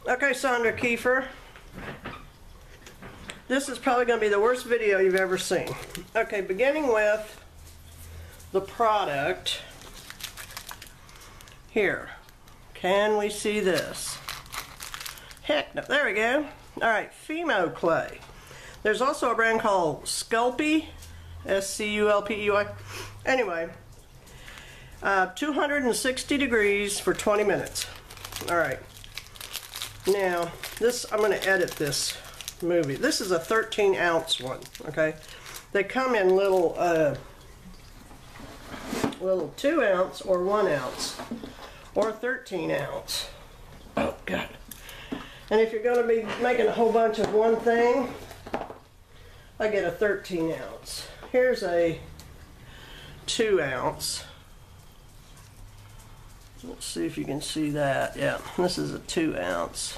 Okay, Sandra Kiefer. This is probably going to be the worst video you've ever seen. Okay, beginning with the product. Here. Can we see this? Heck no. There we go. Alright, Fimo clay. There's also a brand called Sculpey. S-C-U-L-P-E-Y. Anyway. 260 degrees for 20 minutes. Alright. Now, this, I'm going to edit this movie. This is a 13-ounce one, okay? They come in little 2-ounce or 1-ounce or 13-ounce. Oh, God. And if you're going to be making a whole bunch of one thing, I get a 13-ounce. Here's a 2-ounce. Let's see if you can see that. Yeah, this is a 2-ounce.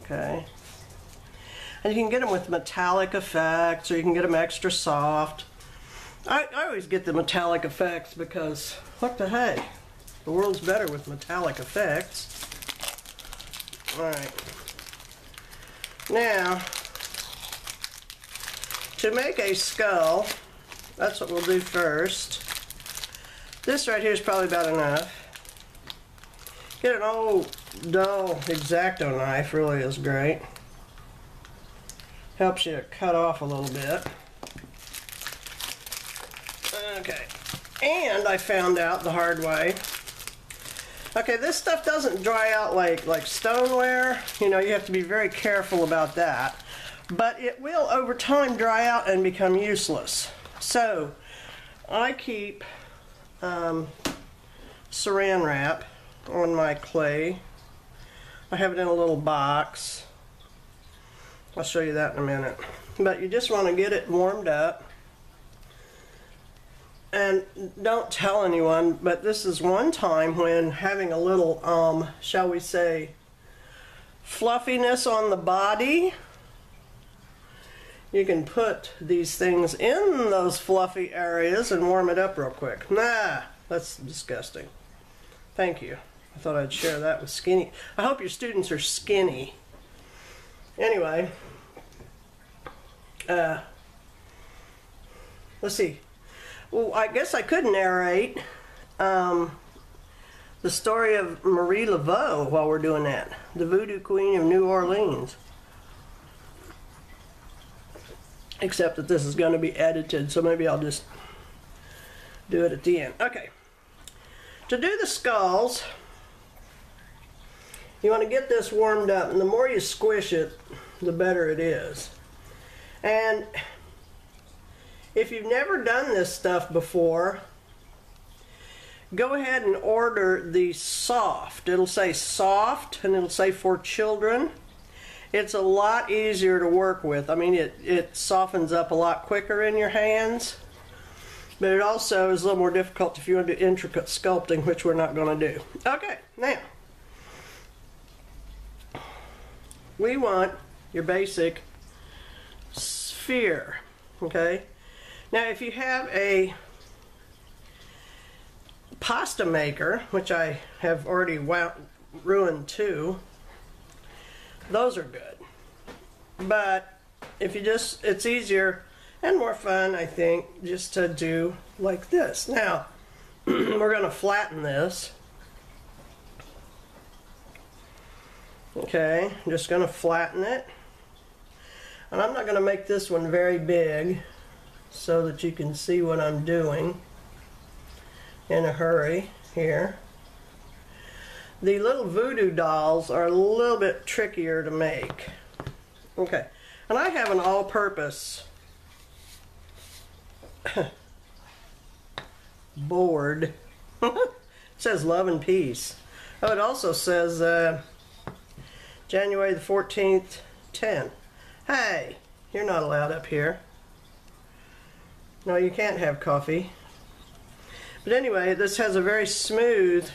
Okay. And you can get them with metallic effects, or you can get them extra soft. I always get the metallic effects because, what the heck? The world's better with metallic effects. Alright. Now, to make a skull, that's what we'll do first. This right here is probably about enough. Get an old dull X-Acto knife, really is great. Helps you to cut off a little bit. Okay, and I found out the hard way. Okay, this stuff doesn't dry out like stoneware. You know, you have to be very careful about that. But it will, over time, dry out and become useless. So, I keep saran wrap on my clay. I have it in a little box. I'll show you that in a minute. But you just want to get it warmed up. And don't tell anyone, but this is one time when having a little, shall we say, fluffiness on the body, you can put these things in those fluffy areas and warm it up real quick. Nah, that's disgusting. Thank you. I thought I'd share that with skinny. I hope your students are skinny. Anyway, let's see. Well, I guess I could narrate the story of Marie Laveau while we're doing that. The Voodoo Queen of New Orleans. Except that this is going to be edited, so maybe I'll just do it at the end. Okay. To do the skulls, you want to get this warmed up, and the more you squish it, the better it is. And if you've never done this stuff before, go ahead and order the soft. It'll say soft, and it'll say for children. It's a lot easier to work with. I mean, it softens up a lot quicker in your hands, but it also is a little more difficult if you want to do intricate sculpting, which we're not going to do. Okay, now, we want your basic sphere, okay? Now, if you have a pasta maker, which I have already ruined too, those are good. But if you just, it's easier and more fun, I think, just to do like this. Now, we're going to flatten this. Okay, I'm just going to flatten it. And I'm not going to make this one very big so that you can see what I'm doing in a hurry here. The little voodoo dolls are a little bit trickier to make. Okay, and I have an all-purpose board. It says love and peace. Oh, it also says January the 14th, 10. Hey, you're not allowed up here. No, you can't have coffee. But anyway, this has a very smooth,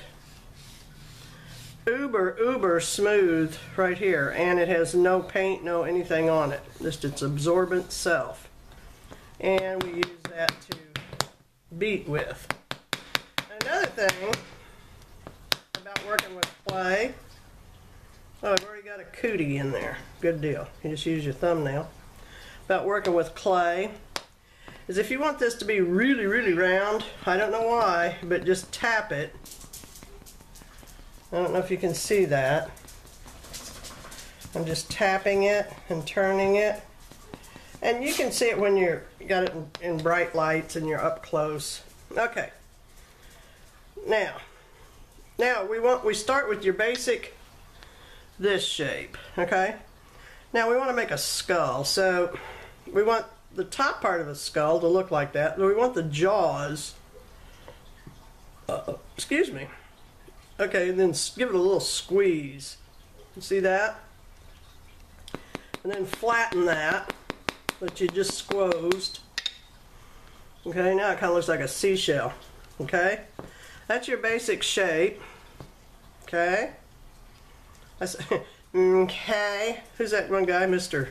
uber smooth right here, and it has no paint, no anything on it. Just its absorbent self. And we use that to beat with. Another thing about working with clay Oh, I've already got a cootie in there. Good deal. You just use your thumbnail. About working with clay is if you want this to be really, really round, I don't know why, but just tap it. I don't know if you can see that. I'm just tapping it and turning it. And you can see it when you got it in bright lights and you're up close. Okay. Now we start with your basic this shape, okay? Now we want to make a skull, so we want the top part of a skull to look like that. We want the jaws, excuse me. Okay, and then give it a little squeeze. You see that? And then flatten that you just squeezed. Okay, now it kind of looks like a seashell. Okay, that's your basic shape. Okay. Okay. Who's that one guy, Mr.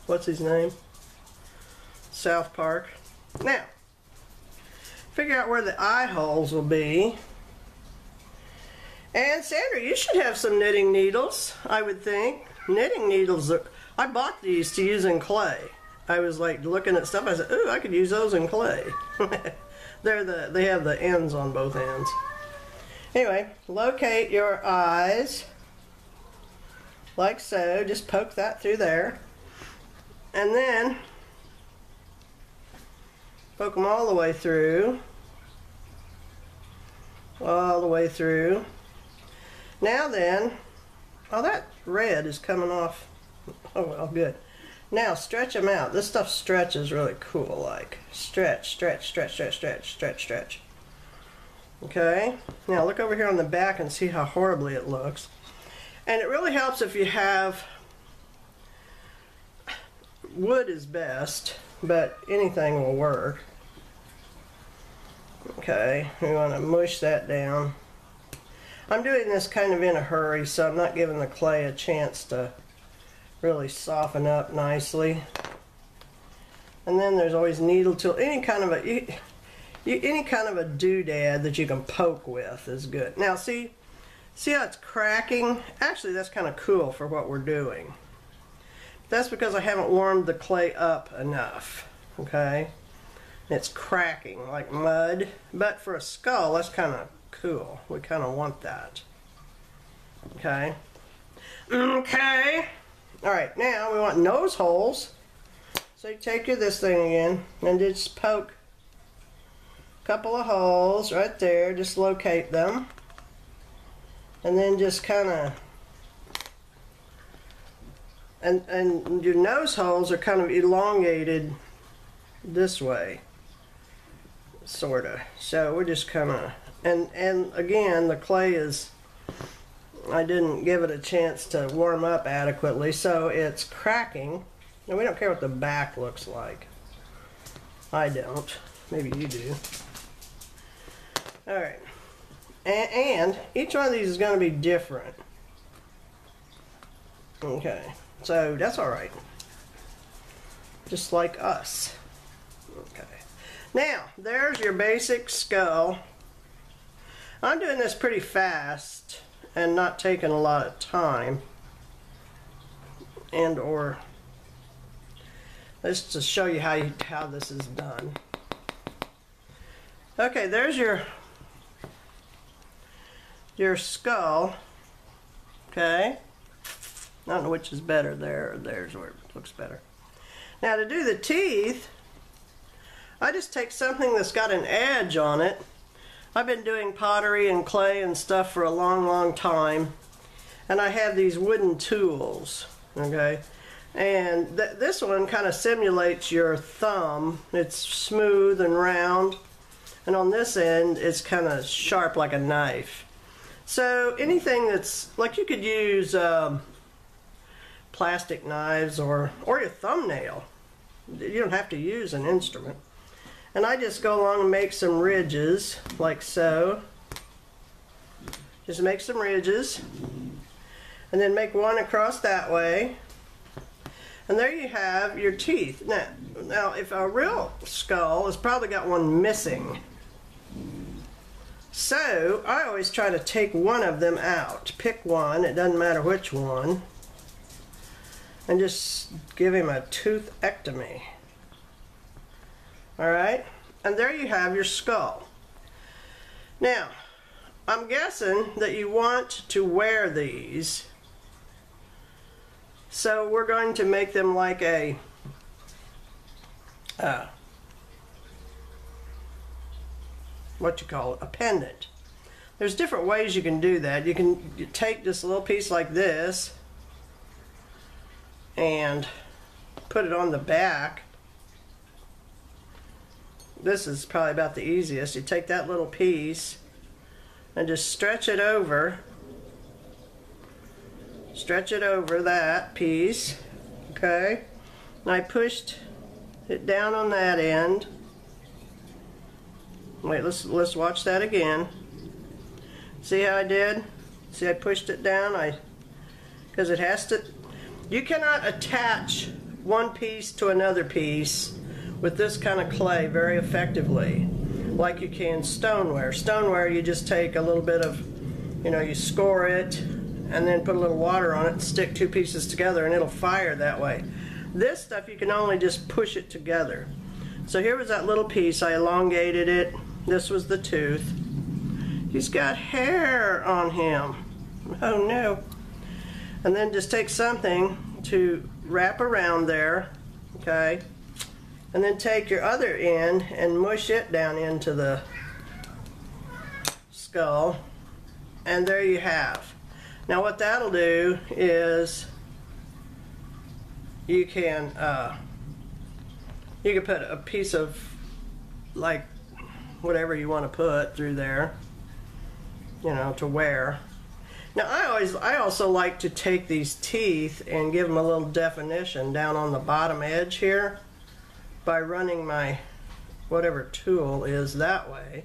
What's his name? South Park. Now, figure out where the eye holes will be. And Sandra, you should have some knitting needles, I would think. Knitting needles I bought these to use in clay. I was like looking at stuff, I said, ooh, I could use those in clay. They have the ends on both ends. Anyway, locate your eyes like so. Just poke that through there. And then poke them all the way through. All the way through. Now then, oh, that red is coming off. Oh, well, good. Now stretch them out. This stuff stretches really cool, like stretch, stretch, stretch, stretch, stretch, stretch, stretch. Okay, now look over here on the back and see how horribly it looks. And it really helps if you have, wood is best, but anything will work. Okay, we want to mush that down. I'm doing this kind of in a hurry, so I'm not giving the clay a chance to really soften up nicely. And then there's always needle tool, any kind of a doodad that you can poke with is good. Now see how it's cracking? Actually, that's kind of cool for what we're doing. That's because I haven't warmed the clay up enough. Okay, it's cracking like mud, but for a skull, that's kind of cool. We kind of want that. Okay. Okay. All right. Now we want nose holes. So you take this thing again and just poke a couple of holes right there. Just locate them, and then just kind of. And your nose holes are kind of elongated this way, sort of. So we're just kind of, and again, the clay is, I didn't give it a chance to warm up adequately, so it's cracking. And we don't care what the back looks like. I don't. Maybe you do. All right. And each one of these is going to be different. Okay. So that's all right. Just like us. Okay. Now, there's your basic skull. I'm doing this pretty fast and not taking a lot of time. And or just to show you how this is done. Okay, there's your skull. Okay. I don't know which is better, there or there's where it looks better. Now to do the teeth, I just take something that's got an edge on it. I've been doing pottery and clay and stuff for a long, long time. And I have these wooden tools, okay? And this one kind of simulates your thumb. It's smooth and round. And on this end, it's kind of sharp like a knife. So anything that's, like you could use plastic knives or your thumbnail. You don't have to use an instrument. And I just go along and make some ridges like so. Just make some ridges and then make one across that way, and there you have your teeth. Now if a real skull has probably got one missing, So I always try to take one of them out. Pick one, it doesn't matter which one, and just give him a toothectomy. Alright, and there you have your skull. Now, I'm guessing that you want to wear these, so we're going to make them like a a pendant. There's different ways you can do that. You can take this little piece like this and put it on the back. This is probably about the easiest. You take that little piece and just stretch it over that piece. Okay, and I pushed it down on that end. Wait, let's watch that again. See how I did? See, I pushed it down. Because it has to. You cannot attach one piece to another piece with this kind of clay very effectively, like you can stoneware. Stoneware, you just take a little bit of, you score it, and then put a little water on it and stick two pieces together, and it'll fire that way. This stuff, you can only just push it together. So here was that little piece. I elongated it. This was the tooth. He's got hair on him. Oh no. And then just take something to wrap around there, okay? And then take your other end and mush it down into the skull. And there you have. Now what that'll do is you can put a piece of, like, whatever you want to put through there, to wear. Now I also like to take these teeth and give them a little definition down on the bottom edge here by running my whatever tool is that way.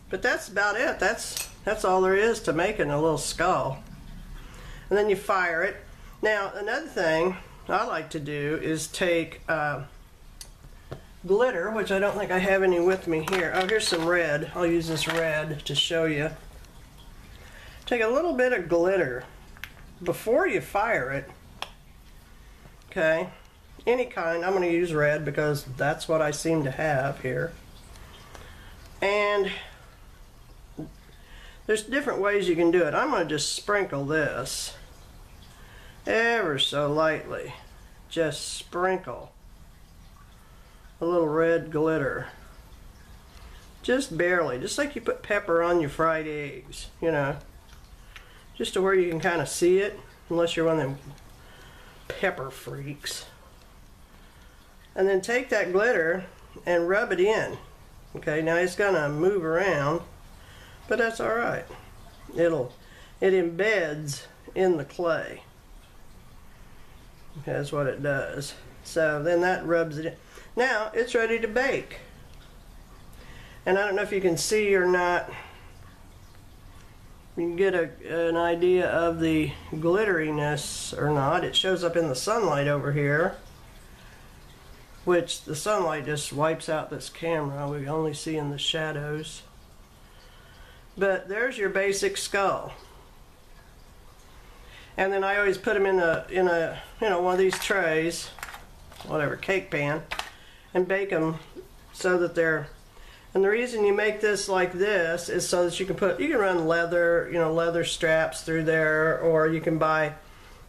But that's about it. That's all there is to making a little skull. And then you fire it. Now another thing I like to do is take glitter, which I don't think I have any with me here. Oh, here's some red. I'll use this red to show you. Take a little bit of glitter before you fire it. Okay, any kind. I'm going to use red because that's what I seem to have here. And there's different ways you can do it. I'm going to just sprinkle this ever so lightly. Just sprinkle a little red glitter. Just barely. Just like you put pepper on your fried eggs, just to where you can kind of see it, unless you're one of them pepper freaks. And then take that glitter and rub it in. Okay, now it's gonna move around, but that's alright. It embeds in the clay. Okay, that's what it does. So then that rubs it in. Now it's ready to bake. And I don't know if you can see or not. You can get an idea of the glitteriness or not. It shows up in the sunlight over here, which the sunlight just wipes out this camera. We only see in the shadows. But there's your basic skull. And then I always put them in a one of these trays, whatever, cake pan, and bake them so that they're. And the reason you make this like this is so that you can run leather, leather straps through there, or you can buy,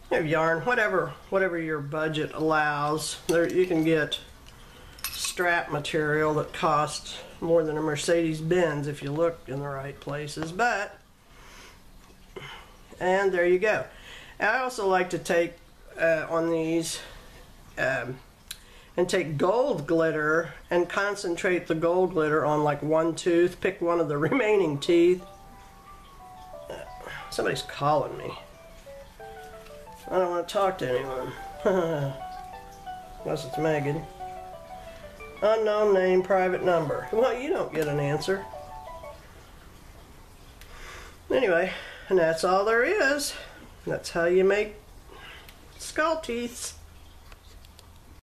yarn, whatever your budget allows. There you can get strap material that costs more than a Mercedes-Benz if you look in the right places. And there you go. I also like to take on these and take gold glitter and concentrate the gold glitter on like one tooth. Pick one of the remaining teeth. Somebody's calling me. I don't want to talk to anyone. Unless it's Megan. Unknown name, private number. Well, you don't get an answer. Anyway, and that's all there is. That's how you make skull teeth.